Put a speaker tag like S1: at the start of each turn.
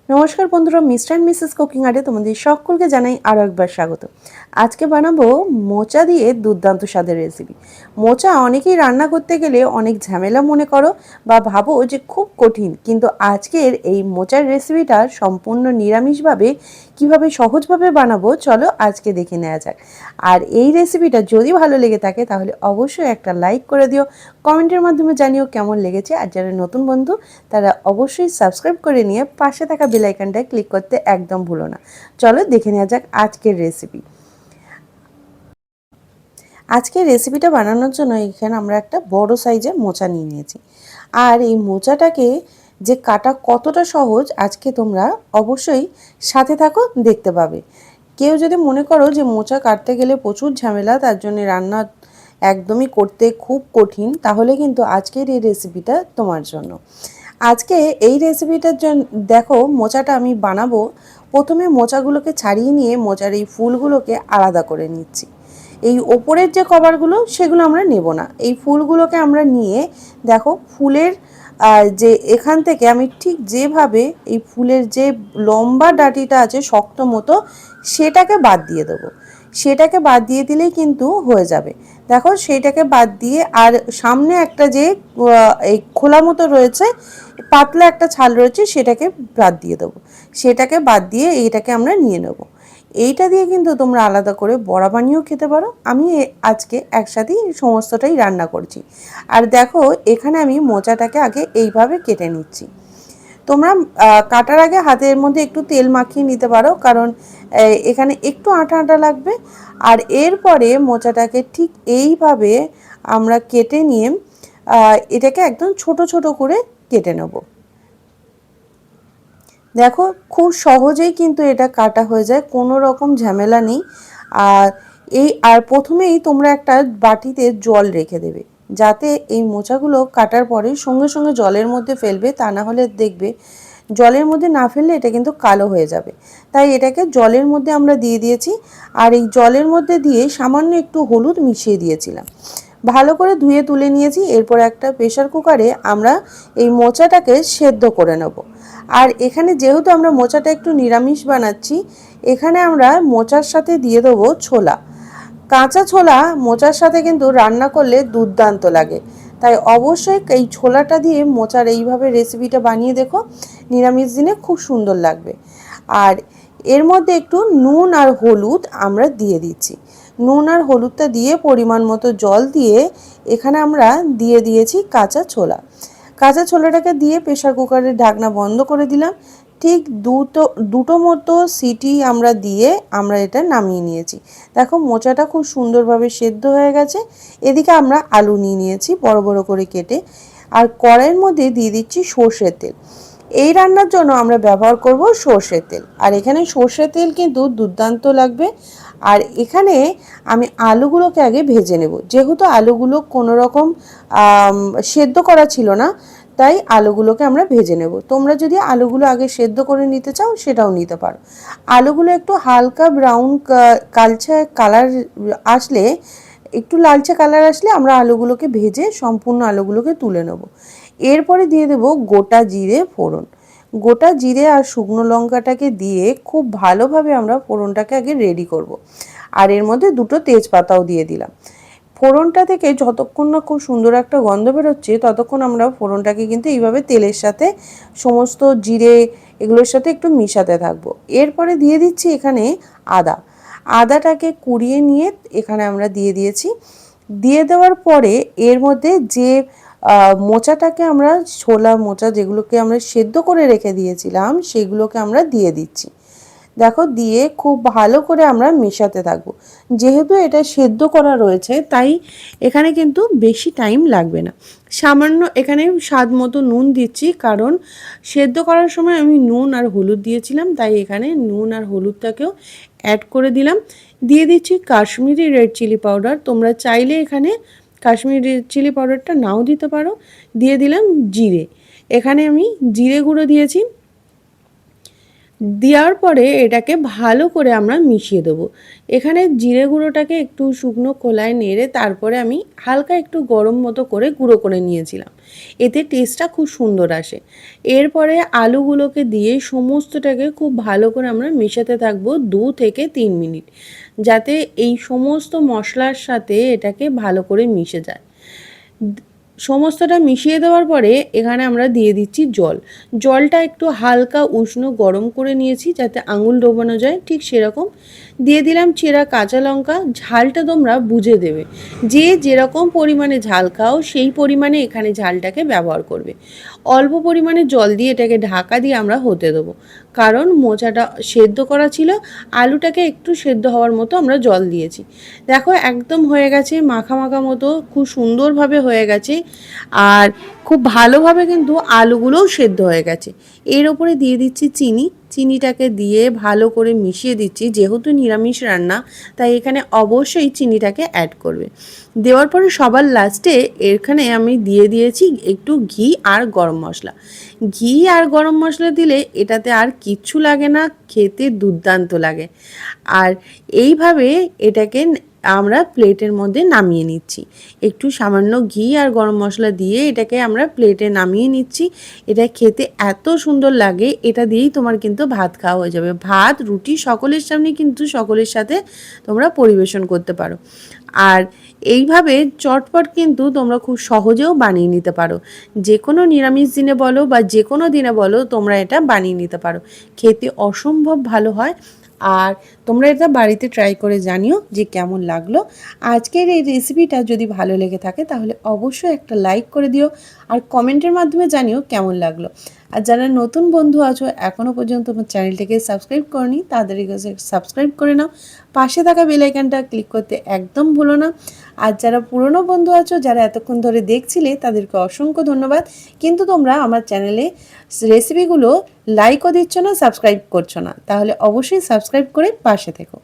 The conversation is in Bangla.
S1: নমস্কার বন্ধুরা, মিস্টার অ্যান্ড মিসেস কুকিং আর্টে তোমাদের সকলকে জানাই আরও একবার স্বাগত। আজকে বানাবো মোচা দিয়ে দুর্দান্ত স্বাদের রেসিপি। মোচা অনেকেই রান্না করতে গেলে অনেক ঝামেলা মনে করো বা ভাবো যে খুব কঠিন, কিন্তু আজকের এই মোচার রেসিপিটা সম্পূর্ণ নিরামিষভাবে কিভাবে সহজভাবে বানাবো চলো আজকে দেখে নেওয়া যাক। আর এই রেসিপিটা যদি ভালো লেগে থাকে তাহলে অবশ্যই একটা লাইক করে দিও, কমেন্টের মাধ্যমে জানিও কেমন লেগেছে। আর যারা নতুন বন্ধু তারা অবশ্যই সাবস্ক্রাইব করে নিয়ে পাশে থাকা বেল আইকনটায় ক্লিক করতে একদম ভুলো না। চলো দেখে নেওয়া যাক আজকের রেসিপি। আজকের রেসিপিটা বানানোর জন্য এখানে আমরা একটা বড় সাইজের মোচা নিয়ে নিয়েছি। আর এই মোচাটাকে যে কাটা কতটা সহজ আজকে তোমরা অবশ্যই সাথে থাকো, দেখতে পাবে। কেউ যদি মনে করো যে মোচা কাটতে গেলে প্রচুর ঝামেলা, তার জন্য রান্না একদমই করতে খুব কঠিন, তাহলে কিন্তু আজকের এই রেসিপিটা তোমার জন্য। আজকে এই রেসিপিটার জন্য দেখো মোচাটা আমি বানাবো। প্রথমে মোচাগুলোকে ছাড়িয়ে নিয়ে মোচার এই ফুলগুলোকে আলাদা করে নিচ্ছি। এই ওপরের যে কভারগুলো সেগুলো আমরা নেব না, এই ফুলগুলোকে আমরা নিয়ে দেখো ফুলের যে এখান থেকে আমি ঠিক যেভাবে এই ফুলের যে লম্বা ডাঁটিটা আছে শক্ত মতো সেটাকে বাদ দিয়ে দেবো। সেটাকে বাদ দিয়ে দিলেই কিন্তু হয়ে যাবে। দেখো সেইটাকে বাদ দিয়ে আর সামনে একটা যে এই খোলা মতো রয়েছে, পাতলা একটা ছাল রয়েছে, সেটাকে বাদ দিয়ে দেবো। সেটাকে বাদ দিয়ে এইটাকে আমরা নিয়ে নেব। এইটা দিয়ে কিন্তু তোমরা আলাদা করে বড়া বানিয়েও খেতে পারো। আমি আজকে একসাথেই সমস্তটাই রান্না করছি। আর দেখো এখানে আমি মোচাটাকে আগে এইভাবে কেটে নিচ্ছি। তোমরা কাটার আগে হাতের মধ্যে একটু তেল মাখিয়ে নিতে পারো, কারণ এখানে একটু আঠা আঠা লাগবে। আর এরপরে মোচাটাকে ঠিক এইভাবে আমরা কেটে নিয়ে এটাকে একদম ছোট ছোট করে কেটে নেব। দেখো খুব সহজেই কিন্তু এটা কাটা হয়ে যায়, কোনো রকম ঝামেলা নেই। আর প্রথমেই তোমরা একটা বাটিতে জল রেখে দেবে, যাতে এই মোচাগুলো কাটার পরে সঙ্গে সঙ্গে জলের মধ্যে ফেলবে, তা না হলে দেখবে জলের মধ্যে না ফেললে এটা কিন্তু কালো হয়ে যাবে। তাই এটাকে জলের মধ্যে আমরা দিয়ে দিয়েছি। আর এই জলের মধ্যে দিয়ে সামান্য একটু হলুদ মিশিয়ে দিয়েছিলাম। ভালো করে ধুয়ে তুলে নিয়েছি। এরপর একটা প্রেসার কুকারে আমরা এই মোচাটাকে সেদ্ধ করে নেব। আর এখানে যেহেতু আমরা মোচাটা একটু নিরামিষ বানাচ্ছি, এখানে আমরা মোচার সাথে দিয়ে দেবো ছোলা। কাঁচা ছোলা মোচার সাথে কিন্তু রান্না করলে দুর্দান্ত লাগে। তাই অবশ্যই এই ছোলাটা দিয়ে মোচার এইভাবে রেসিপিটা বানিয়ে দেখো, নিরামিষ দিনে খুব সুন্দর লাগবে। আর এর মধ্যে একটু নুন আর হলুদ আমরা দিয়ে দিচ্ছি। নুন আর হলুদটা দিয়ে পরিমাণ মতো জল দিয়ে এখানে আমরা দিয়ে দিয়েছি কাঁচা ছোলা। কাঁচা ছোলাটাকে দিয়ে প্রেসার কুকারের ঢাকনা বন্ধ করে দিলাম। ঠিক দুটো মতো সিটি আমরা দিয়ে আমরা এটা নামিয়ে নিয়েছি। দেখো মোচাটা খুব সুন্দরভাবে সেদ্ধ হয়ে গেছে। এদিকে আমরা আলু নিয়ে নিয়েছি বড় বড় করে কেটে। আর কড়াইয়ের মধ্যে দিয়ে দিচ্ছি সর্ষের তেল। এই রান্নার জন্য আমরা ব্যবহার করব সর্ষের তেল। আর এখানে সর্ষের তেল কিন্তু দুর্দান্ত লাগবে। আর এখানে আমি আলুগুলোকে আগে ভেজে নেব, যেহেতু আলুগুলো কোনো রকম সেদ্ধ করা ছিল না, তাই আলুগুলোকে আমরা ভেজে নেব। তোমরা যদি আলুগুলো আগে সেদ্ধ করে নিতে চাও সেটাও নিতে পারো। আলুগুলো একটু হালকা ব্রাউন কালচে কালার আসলে, একটু লালচে কালার আসলে আমরা আলুগুলোকে ভেজে সম্পূর্ণ আলুগুলোকে তুলে নেব। এরপরে দিয়ে দেব গোটা জিরে ফোড়ন। গোটা জিরে আর শুকনো লঙ্কাটাকে দিয়ে খুব ভালোভাবে আমরা ফোড়নটাকে আগে রেডি করব। আর এর মধ্যে দুটো তেজপাতাও দিয়ে দিলাম। ফোড়নটা থেকে যতক্ষণ না খুব সুন্দর একটা গন্ধ বেরোচ্ছে ততক্ষণ আমরা ফোড়নটাকে কিন্তু এইভাবে তেলের সাথে সমস্ত জিরে এগুলোর সাথে একটু মিশাতে থাকবো। এরপরে দিয়ে দিচ্ছি এখানে আদা। আদাটাকে কুড়িয়ে নিয়ে এখানে আমরা দিয়ে দিয়েছি। দিয়ে দেওয়ার পরে এর মধ্যে যে মোচাটাকে আমরা ছোলা মোচা যেগুলোকে আমরা সেদ্ধ করে রেখে দিয়েছিলাম সেগুলোকে আমরা দিয়ে দিচ্ছি। দেখো দিয়ে খুব ভালো করে আমরা মেশাতে থাকবো। যেহেতু এটা সেদ্ধ করা রয়েছে তাই এখানে কিন্তু বেশি টাইম লাগবে না। সামান্য এখানে স্বাদ মতো নুন দিচ্ছি, কারণ সেদ্ধ করার সময় আমি নুন আর হলুদ দিয়েছিলাম, তাই এখানে নুন আর হলুদটাকেও অ্যাড করে দিলাম। দিয়ে দিচ্ছি কাশ্মীরি রেড চিলি পাউডার। তোমরা চাইলে এখানে কাশ্মীরি রেড চিলি পাউডারটা নাও দিতে পারো। দিয়ে দিলাম জিরে। এখানে আমি জিরে গুঁড়ো দিয়েছি। দেওয়ার পরে এটাকে ভালো করে আমরা মিশিয়ে দেবো। এখানে জিরে গুঁড়োটাকে একটু শুকনো খোলায় নেড়ে তারপরে আমি হালকা একটু গরম মতো করে গুঁড়ো করে নিয়েছিলাম, এতে টেস্টটা খুব সুন্দর আসে। এরপরে আলুগুলোকে দিয়ে সমস্তটাকে খুব ভালো করে আমরা মেশাতে থাকবো 2 থেকে 3 মিনিট, যাতে এই সমস্ত মশলার সাথে এটাকে ভালো করে মিশে যায়। সমস্তটা মিশিয়ে দেওয়ার পরে এখানে আমরা দিয়ে দিচ্ছি জল। জলটা একটু হালকা উষ্ণ গরম করে নিয়েছি যাতে আঙুল ডোবানো যায়, ঠিক সেরকম দিয়ে দিলাম চেরা কাঁচা লঙ্কা। ঝালটা তোমরা বুঝে দেবে, যে যেরকম পরিমাণে ঝাল খাও সেই পরিমাণে এখানে ঝালটাকে ব্যবহার করবে। অল্প পরিমাণে জল দিয়ে এটাকে ঢাকা দিয়ে আমরা হতে দেবো, কারণ মোচাটা সেদ্ধ করা ছিল, আলুটাকে একটু সেদ্ধ হওয়ার মতো আমরা জল দিয়েছি। দেখো একদম হয়ে গেছে, মাখা মাখা মতো খুব সুন্দরভাবে হয়ে গেছে, আর খুব ভালোভাবে কিন্তু আলুগুলোও সেদ্ধ হয়ে গেছে। এর ওপরে দিয়ে দিচ্ছি চিনি, চিনিটাকে দিয়ে ভালো করে মিশিয়ে দিচ্ছি। যেহেতু নিরামিষ রান্না তাই এখানে অবশ্যই চিনিটাকে অ্যাড করবে। দেওয়ার পরে সবার লাস্টে এখানে আমি দিয়ে দিয়েছি একটু ঘি আর গরম মশলা। ঘি আর গরম মশলা দিলে এটাতে আর কিচ্ছু লাগে না, খেতে দুর্দান্ত লাগে। আর এইভাবে এটাকে আমরা প্লেটের মধ্যে নামিয়ে নিচ্ছি। একটু সামান্য ঘি আর গরম মশলা দিয়ে এটাকে আমরা প্লেটে নামিয়ে নিচ্ছি। এটা খেতে এত সুন্দর লাগে, এটা দিয়েই তোমার কিন্তু ভাত খাওয়া হয়ে যাবে। ভাত রুটি সকলের সামনে কিন্তু সকলের সাথে তোমরা পরিবেশন করতে পারো। আর এইভাবে চটপট কিন্তু তোমরা খুব সহজেও বানিয়ে নিতে পারো। যে কোনো নিরামিষ দিনে বলো বা যে কোনো দিনে বলো তোমরা এটা বানিয়ে নিতে পারো, খেতে অসম্ভব ভালো হয়। আর তোমরা এটা বাড়িতে ট্রাই করে জানিও যে কেমন লাগলো। আজকের এই রেসিপিটা যদি ভালো লেগে থাকে তাহলে অবশ্যই একটা লাইক করে দিও, আর কমেন্টের মাধ্যমে জানিও কেমন লাগলো। আর যারা নতুন বন্ধু আছো এখনও পর্যন্ত আমার চ্যানেলটিকে সাবস্ক্রাইব করনি, তাদের কাছে সাবস্ক্রাইব করে নাও, পাশে থাকা বেল আইকনটা ক্লিক করতে একদম ভুলো না। আর যারা পুরনো বন্ধু আছো, যারা এতক্ষণ ধরে দেখছিলে, তাদেরকে অসংখ্য ধন্যবাদ। কিন্তু তোমরা আমার চ্যানেলে রেসিপিগুলো লাইকও দিচ্ছ না, সাবস্ক্রাইব করছো না, তাহলে অবশ্যই সাবস্ক্রাইব করে পাশে থেকো।